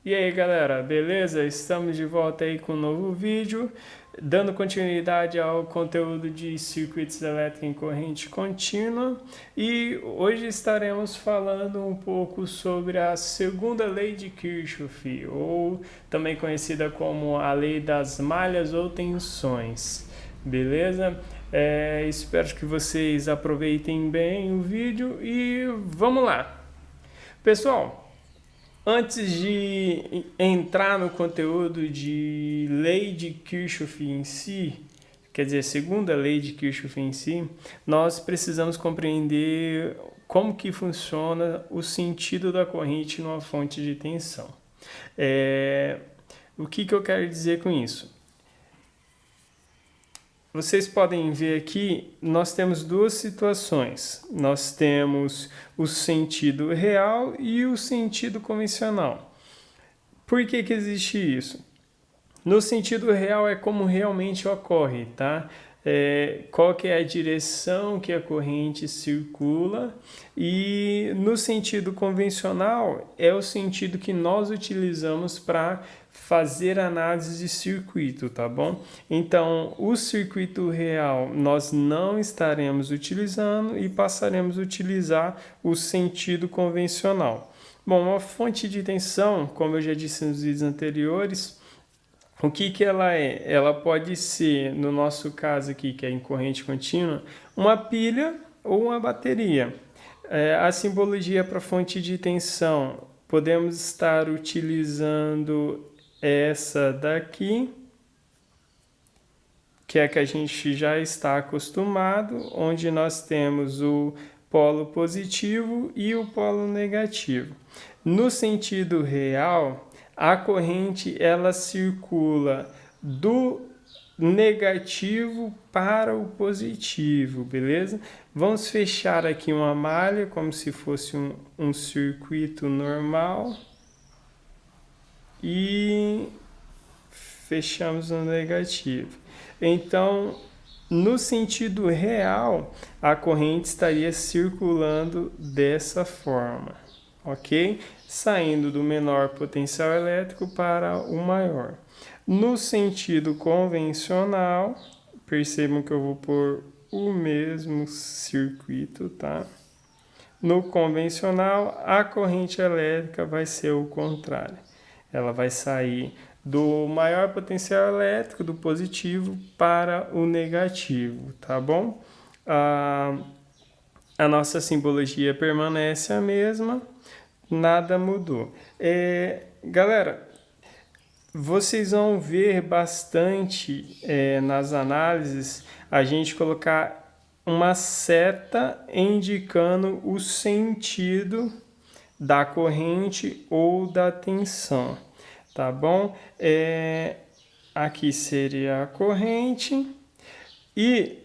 E aí galera, beleza? Estamos de volta aí com um novo vídeo, dando continuidade ao conteúdo de circuitos elétricos em corrente contínua, e hoje estaremos falando um pouco sobre a segunda lei de Kirchhoff, ou também conhecida como a lei das malhas ou tensões, beleza? Espero que vocês aproveitem bem o vídeo e vamos lá! Pessoal, antes de entrar no conteúdo de lei de Kirchhoff em si, quer dizer, segunda lei de Kirchhoff em si, nós precisamos compreender como que funciona o sentido da corrente numa fonte de tensão. O que eu quero dizer com isso? Vocês podem ver aqui, nós temos duas situações. Nós temos o sentido real e o sentido convencional. Por que existe isso? No sentido real é como realmente ocorre, tá? Qual que é a direção que a corrente circula, e no sentido convencional é o sentido que nós utilizamos para fazer análise de circuito, tá bom? Então, o circuito real nós não estaremos utilizando e passaremos a utilizar o sentido convencional. Bom, uma fonte de tensão, como eu já disse nos vídeos anteriores, o que ela é? Ela pode ser, no nosso caso aqui, que é em corrente contínua, uma pilha ou uma bateria. A simbologia para fonte de tensão, podemos estar utilizando essa daqui, que é a que a gente já está acostumado, onde nós temos o polo positivo e o polo negativo. No sentido real, a corrente ela circula do negativo para o positivo, beleza? Vamos fechar aqui uma malha como se fosse um circuito normal e fechamos no negativo. Então, no sentido real, a corrente estaria circulando dessa forma, ok? Saindo do menor potencial elétrico para o maior. No sentido convencional, percebam que eu vou pôr o mesmo circuito, tá? No convencional, a corrente elétrica vai ser o contrário. Ela vai sair do maior potencial elétrico, do positivo, para o negativo, tá bom? A nossa simbologia permanece a mesma, nada mudou. Galera, vocês vão ver bastante nas análises a gente colocar uma seta indicando o sentido da corrente ou da tensão, tá bom? Aqui seria a corrente, e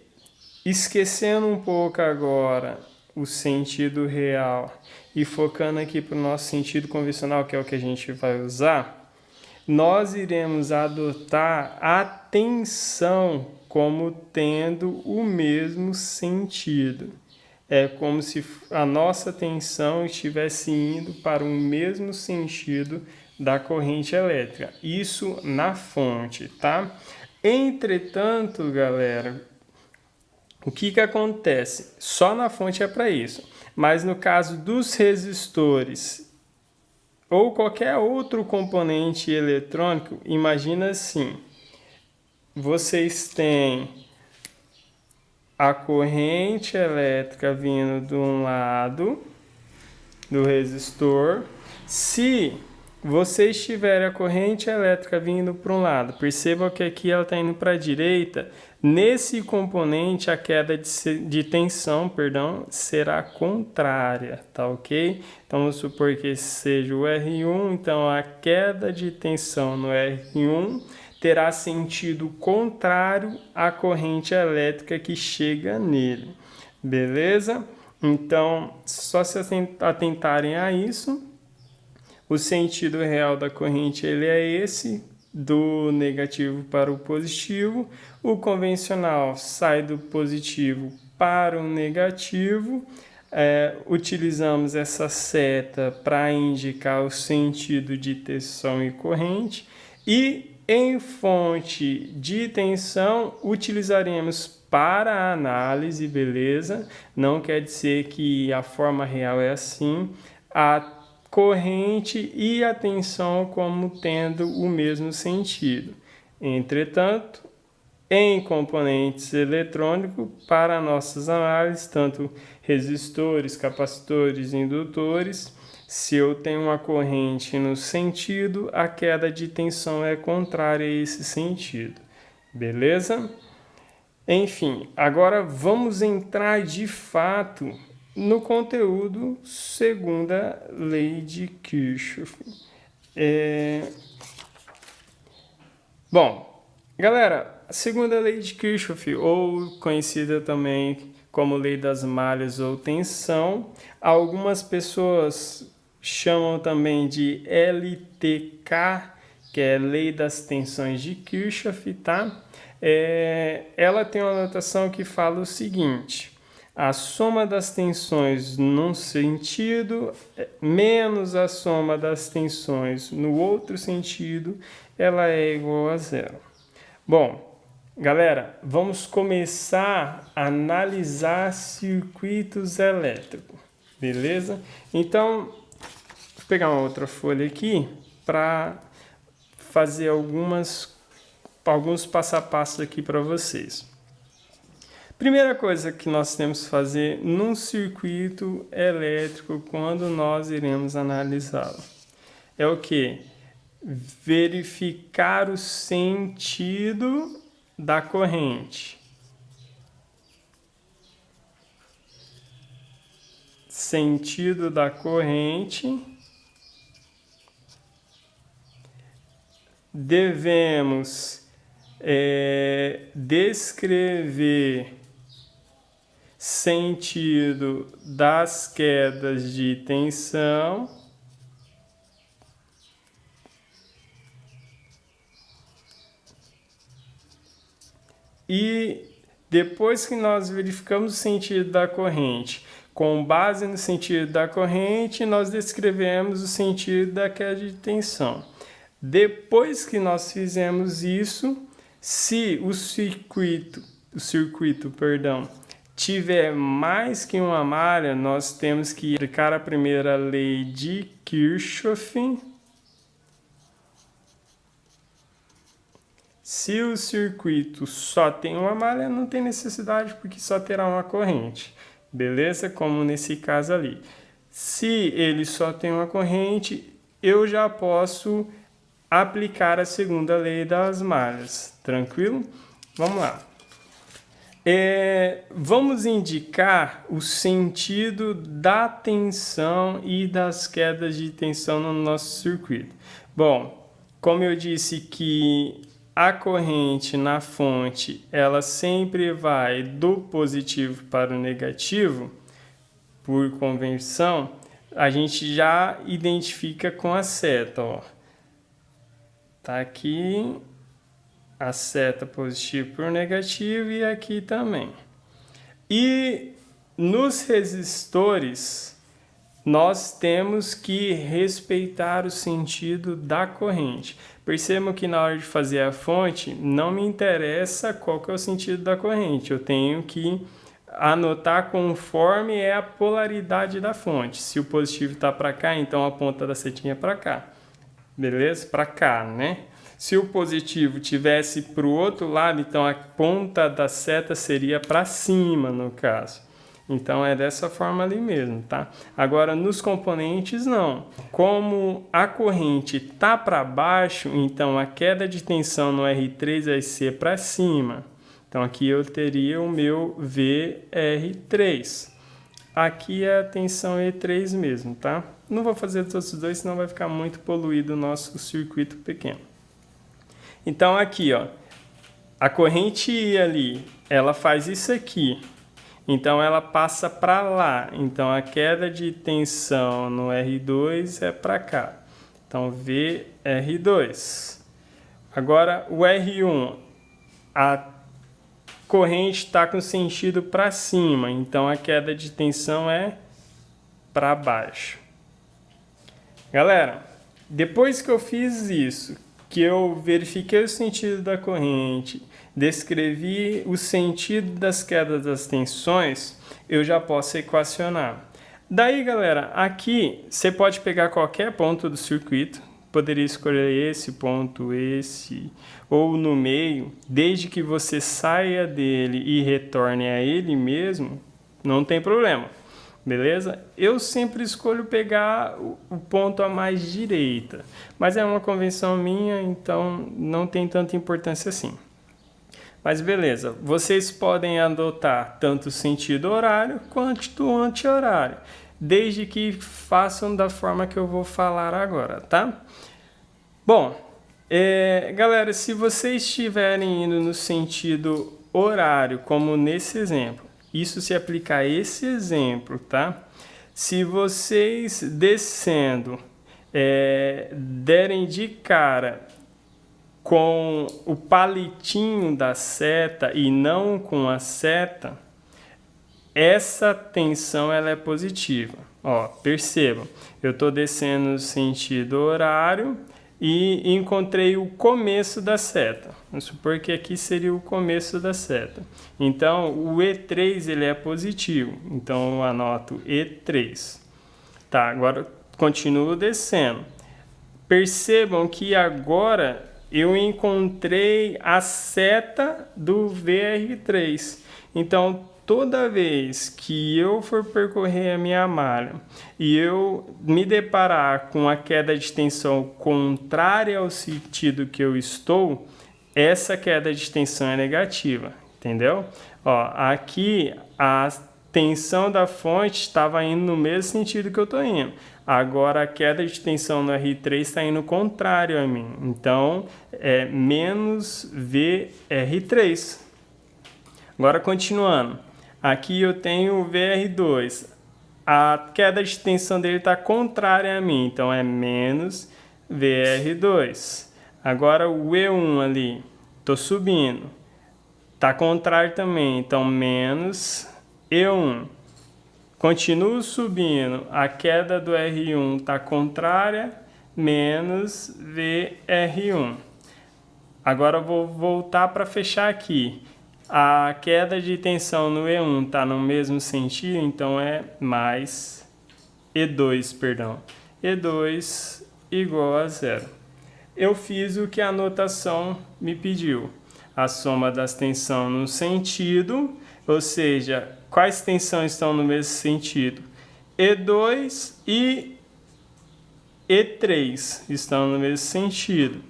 esquecendo um pouco agora o sentido real e focando aqui para o nosso sentido convencional, que é o que a gente vai usar, nós iremos adotar a tensão como tendo o mesmo sentido. É como se a nossa tensão estivesse indo para o mesmo sentido da corrente elétrica. Isso na fonte, tá? Entretanto, galera, o que acontece? Só na fonte é para isso. Mas no caso dos resistores ou qualquer outro componente eletrônico, imagina assim, vocês têm a corrente elétrica vindo de um lado do resistor. Se vocês tiverem a corrente elétrica vindo para um lado, percebam que aqui ela está indo para a direita. Nesse componente, a queda de tensão, será contrária, tá ok? Então, vamos supor que esse seja o R1, então a queda de tensão no R1 terá sentido contrário à corrente elétrica que chega nele, beleza? Então, só se atentarem a isso. O sentido real da corrente ele é esse, do negativo para o positivo. O convencional sai do positivo para o negativo. Utilizamos essa seta para indicar o sentido de tensão e corrente. E em fonte de tensão, utilizaremos para a análise, beleza? Não quer dizer que a forma real é assim. A corrente e a tensão como tendo o mesmo sentido. Entretanto, em componentes eletrônicos, para nossas análises, tanto resistores, capacitores, indutores, se eu tenho uma corrente no sentido, a queda de tensão é contrária a esse sentido. Beleza? Enfim, agora vamos entrar de fato no conteúdo segundo a lei de Kirchhoff. Bom, galera, a segunda lei de Kirchhoff, ou conhecida também como lei das malhas ou tensão, algumas pessoas chamam também de LTK, que é lei das tensões de Kirchhoff, tá? Ela tem uma notação que fala o seguinte: a soma das tensões num sentido menos a soma das tensões no outro sentido, ela é igual a zero. Bom, galera, vamos começar a analisar circuitos elétricos, beleza? Então, vou pegar uma outra folha aqui para fazer alguns passo a passo aqui para vocês. Primeira coisa que nós temos que fazer num circuito elétrico quando nós iremos analisá-lo é o quê? Verificar o sentido da corrente. Sentido da corrente. Devemos descrever sentido das quedas de tensão e depois que nós verificamos o sentido da corrente, com base no sentido da corrente, nós descrevemos o sentido da queda de tensão. Depois que nós fizemos isso, se o circuito, tiver mais que uma malha, nós temos que aplicar a primeira lei de Kirchhoff. Se o circuito só tem uma malha, não tem necessidade, porque só terá uma corrente, beleza? Como nesse caso ali. Se ele só tem uma corrente, eu já posso aplicar a segunda lei das malhas, tranquilo? Vamos lá. Vamos indicar o sentido da tensão e das quedas de tensão no nosso circuito. Bom, como eu disse que a corrente na fonte, ela sempre vai do positivo para o negativo, por convenção, a gente já identifica com a seta, ó. Tá aqui a seta positivo por negativo e aqui também. E nos resistores, nós temos que respeitar o sentido da corrente. Percebam que na hora de fazer a fonte, não me interessa qual que é o sentido da corrente. Eu tenho que anotar conforme é a polaridade da fonte. Se o positivo está para cá, então a ponta da setinha é para cá. Beleza? Para cá, né? Se o positivo tivesse para o outro lado, então a ponta da seta seria para cima, no caso. Então é dessa forma ali mesmo, tá? Agora nos componentes não. Como a corrente tá para baixo, então a queda de tensão no R3 vai ser para cima. Então aqui eu teria o meu VR3. Aqui é a tensão E3 mesmo, tá? Não vou fazer todos os dois, senão vai ficar muito poluído o nosso circuito pequeno. Então aqui, ó, a corrente I ali, ela faz isso aqui. Então ela passa para lá. Então a queda de tensão no R2 é para cá. Então VR2. Agora o R1, a corrente está com sentido para cima, então a queda de tensão é para baixo. Galera, depois que eu fiz isso, que eu verifiquei o sentido da corrente, descrevi o sentido das quedas das tensões, eu já posso equacionar. Daí, galera, aqui você pode pegar qualquer ponto do circuito, poderia escolher esse ponto, esse, ou no meio, desde que você saia dele e retorne a ele mesmo, não tem problema, beleza? Eu sempre escolho pegar o ponto a mais direita, mas é uma convenção minha, então não tem tanta importância assim. Mas beleza, vocês podem adotar tanto o sentido horário quanto o anti-horário, desde que façam da forma que eu vou falar agora, tá? Bom, galera, se vocês estiverem indo no sentido horário, como nesse exemplo, isso se aplica a esse exemplo, tá? Se vocês descendo derem de cara com o palitinho da seta e não com a seta, essa tensão ela é positiva. Ó, percebam, eu estou descendo no sentido horário e encontrei o começo da seta. Vamos supor que aqui seria o começo da seta. Então, o E3 ele é positivo. Então, eu anoto E3. Tá, agora continuo descendo. Percebam que agora eu encontrei a seta do VR3. Então, toda vez que eu for percorrer a minha malha e eu me deparar com a queda de tensão contrária ao sentido que eu estou, essa queda de tensão é negativa, entendeu? Ó, aqui a tensão da fonte estava indo no mesmo sentido que eu estou indo. Agora a queda de tensão no R3 está indo contrário a mim. Então é menos VR3. Agora continuando. Aqui eu tenho o VR2. A queda de tensão dele está contrária a mim. Então é menos VR2. Agora o E1 ali. Estou subindo. Está contrário também. Então menos E1. Continuo subindo, a queda do R1 está contrária, menos VR1. Agora eu vou voltar para fechar aqui. A queda de tensão no E1 está no mesmo sentido, então é mais E2, perdão. E2 igual a zero. Eu fiz o que a anotação me pediu. A soma das tensões no sentido, ou seja, quais tensões estão no mesmo sentido? E2 e E3 estão no mesmo sentido.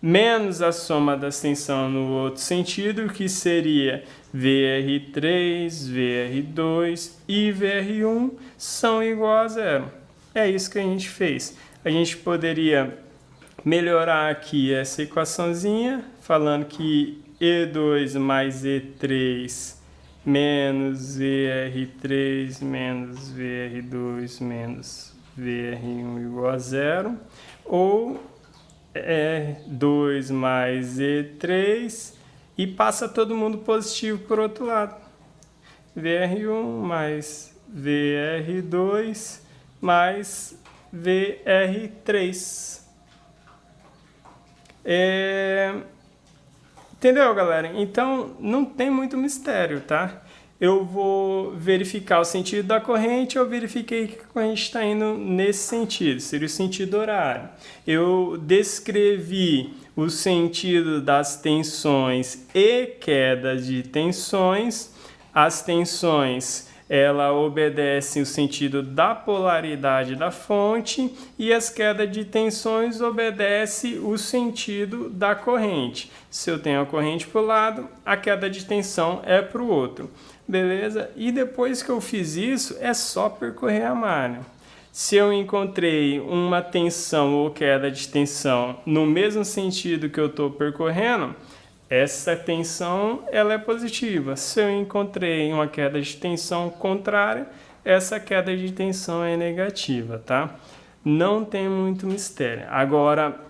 Menos a soma das tensões no outro sentido, que seria VR3, VR2 e VR1 são igual a zero. É isso que a gente fez. A gente poderia melhorar aqui essa equaçãozinha, falando que E2 mais E3 menos VR3 menos VR2 menos VR1 igual a zero, ou E2 mais E3 e passa todo mundo positivo por outro lado. VR1 mais VR2 mais VR3. Entendeu, galera? Então, não tem muito mistério, tá? Eu vou verificar o sentido da corrente, eu verifiquei que a corrente está indo nesse sentido, seria o sentido horário. Eu descrevi o sentido das tensões e quedas de tensões. As tensões, ela obedece o sentido da polaridade da fonte e as quedas de tensões obedece o sentido da corrente. Se eu tenho a corrente para o lado, a queda de tensão é para o outro. Beleza? E depois que eu fiz isso, é só percorrer a malha. Se eu encontrei uma tensão ou queda de tensão no mesmo sentido que eu estou percorrendo, essa tensão ela é positiva. Se eu encontrei uma queda de tensão contrária, essa queda de tensão é negativa, tá? Não tem muito mistério. Agora,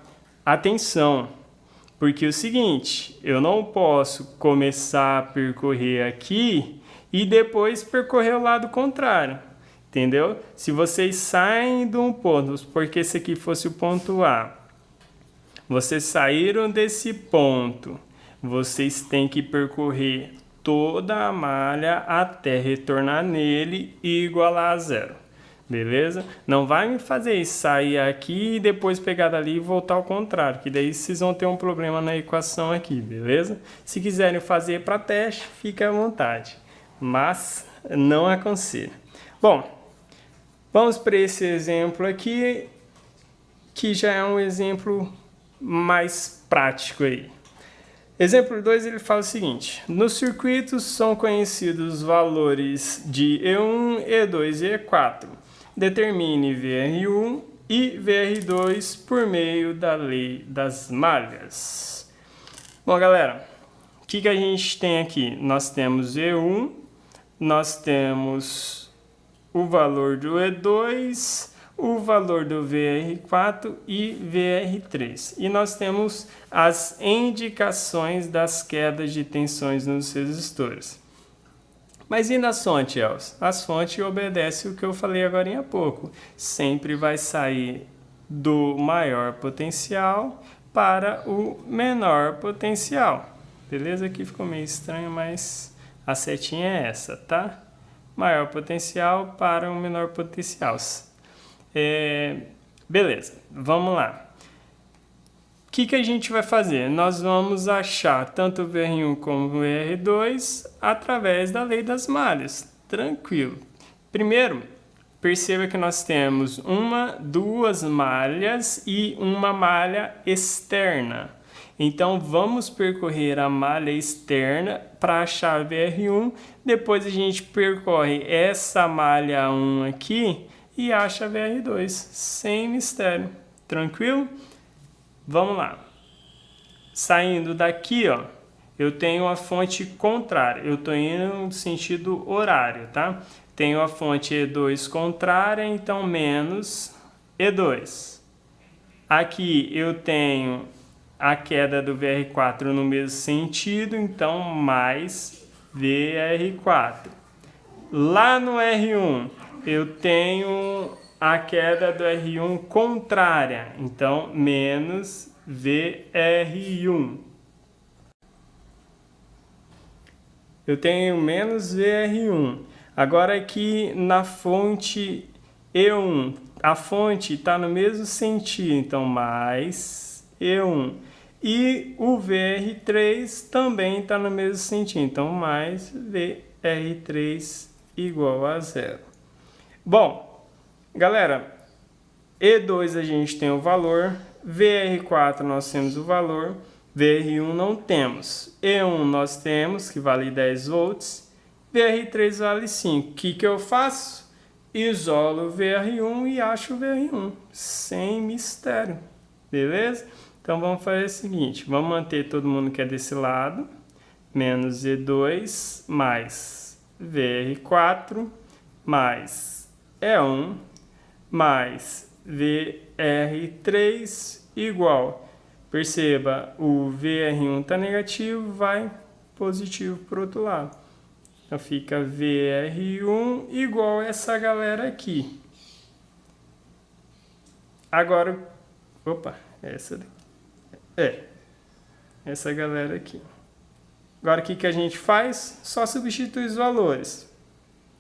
atenção! Porque é o seguinte, eu não posso começar a percorrer aqui e depois percorrer o lado contrário, entendeu? Se vocês saem de um ponto, porque esse aqui fosse o ponto A, vocês saíram desse ponto, vocês têm que percorrer toda a malha até retornar nele e igualar a zero. Beleza? Não vai me fazer isso, sair aqui e depois pegar dali e voltar ao contrário, que daí vocês vão ter um problema na equação aqui, beleza? Se quiserem fazer para teste, fica à vontade, mas não aconselho. Bom, vamos para esse exemplo aqui, que já é um exemplo mais prático aí. Exemplo 2, ele fala o seguinte: nos circuitos são conhecidos os valores de E1, E2 e E4. Determine VR1 e VR2 por meio da lei das malhas. Bom, galera, o que a gente tem aqui? Nós temos E1, nós temos o valor do E2, o valor do VR4 e VR3. E nós temos as indicações das quedas de tensões nos resistores. Mas e nas fontes, Elcio? As fontes obedecem o que eu falei agora há pouco. Sempre vai sair do maior potencial para o menor potencial. Beleza? Aqui ficou meio estranho, mas a setinha é essa, tá? Maior potencial para o menor potencial. Beleza, vamos lá. O que a gente vai fazer? Nós vamos achar tanto o VR1 como o VR2 através da lei das malhas. Tranquilo. Primeiro, perceba que nós temos duas malhas e uma malha externa. Então, vamos percorrer a malha externa para achar VR1. Depois a gente percorre essa malha 1 aqui e acha VR2, sem mistério. Tranquilo? Vamos lá. Saindo daqui, ó, eu tenho a fonte contrária. Eu estou indo no sentido horário, tá? Tenho a fonte E2 contrária, então menos E2. Aqui eu tenho a queda do VR4 no mesmo sentido, então mais VR4. Lá no R1, eu tenho a queda do R1 contrária, então menos VR1. Eu tenho menos VR1. Agora aqui na fonte E1, a fonte está no mesmo sentido, então mais E1. E o VR3 também está no mesmo sentido, então mais VR3 igual a zero. Bom, galera, E2 a gente tem o valor, VR4 nós temos o valor, VR1 não temos. E1 nós temos, que vale 10 volts, VR3 vale 5. O que eu faço? Isolo o VR1 e acho o VR1, sem mistério, beleza? Então vamos fazer o seguinte, vamos manter todo mundo que é desse lado, menos E2 mais VR4 mais E1 mais VR3 igual. Perceba, o VR1 está negativo, vai positivo para o outro lado. Então fica VR1 igual essa galera aqui. Agora, essa daqui. Essa galera aqui. Agora o que a gente faz? Só substitui os valores.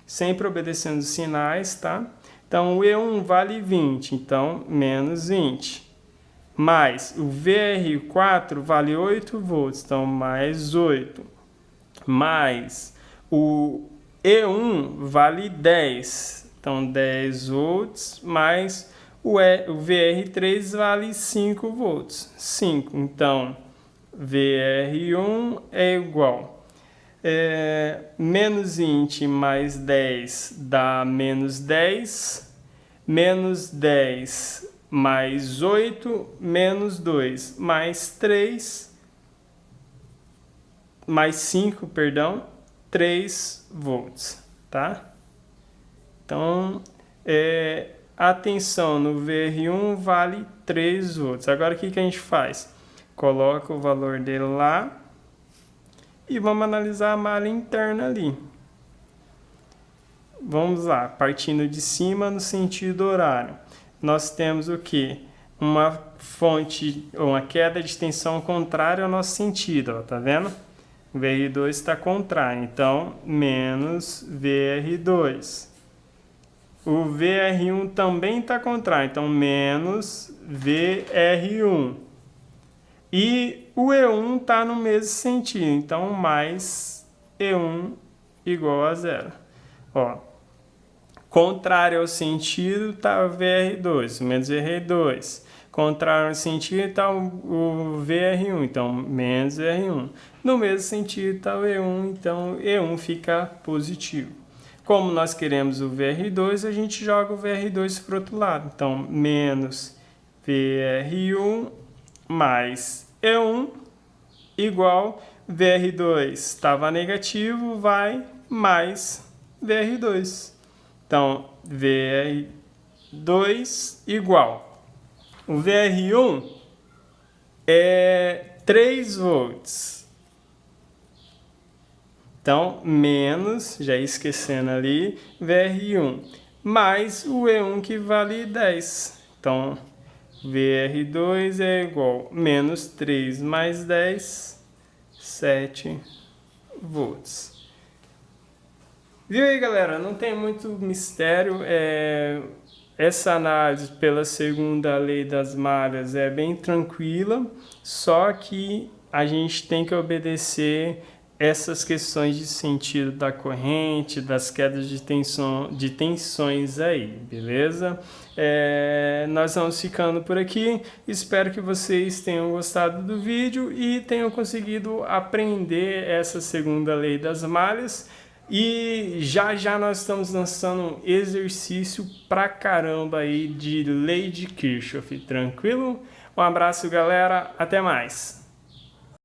Sempre obedecendo os sinais, tá? Então, o E1 vale 20, então, menos 20. Mais, o VR4 vale 8 volts, então, mais 8. Mais, o E1 vale 10, então, 10 volts. Mais, o VR3 vale 5 volts, 5. Então, VR1 é igual... menos 20 mais 10 dá menos 10, menos 10 mais 8, menos 2, mais 3, mais 5, perdão, 3 volts, tá? Então, a tensão no VR1 vale 3 volts. Agora, o que a gente faz? coloca o valor dele lá e vamos analisar a malha interna ali. Vamos lá, partindo de cima no sentido horário. Nós temos o que? Uma fonte, ou uma queda de tensão contrária ao nosso sentido, ó, tá vendo? O VR2 está contrário, então menos VR2. O VR1 também está contrário, então menos VR1. E o E1 está no mesmo sentido, então mais E1 igual a zero. Ó, contrário ao sentido está o VR2, menos VR2. Contrário ao sentido está o VR1, então menos VR1. No mesmo sentido está o E1, então E1 fica positivo. Como nós queremos o VR2, a gente joga o VR2 para o outro lado. Então, menos VR1 mais E1 igual VR2 estava negativo, vai mais VR2. Então, VR2 igual. O VR1 é 3 volts. Então, menos, já esquecendo ali, VR1, mais o E1 que vale 10. Então, VR2 é igual a menos 3 mais 10, 7 volts. Viu aí, galera? Não tem muito mistério. Essa análise pela segunda lei das malhas é bem tranquila, só que a gente tem que obedecer essas questões de sentido da corrente, das quedas de tensões aí, beleza? Nós vamos ficando por aqui, espero que vocês tenham gostado do vídeo e tenham conseguido aprender essa segunda lei das malhas. E já nós estamos lançando um exercício pra caramba aí de lei de Kirchhoff, tranquilo? Um abraço, galera, até mais!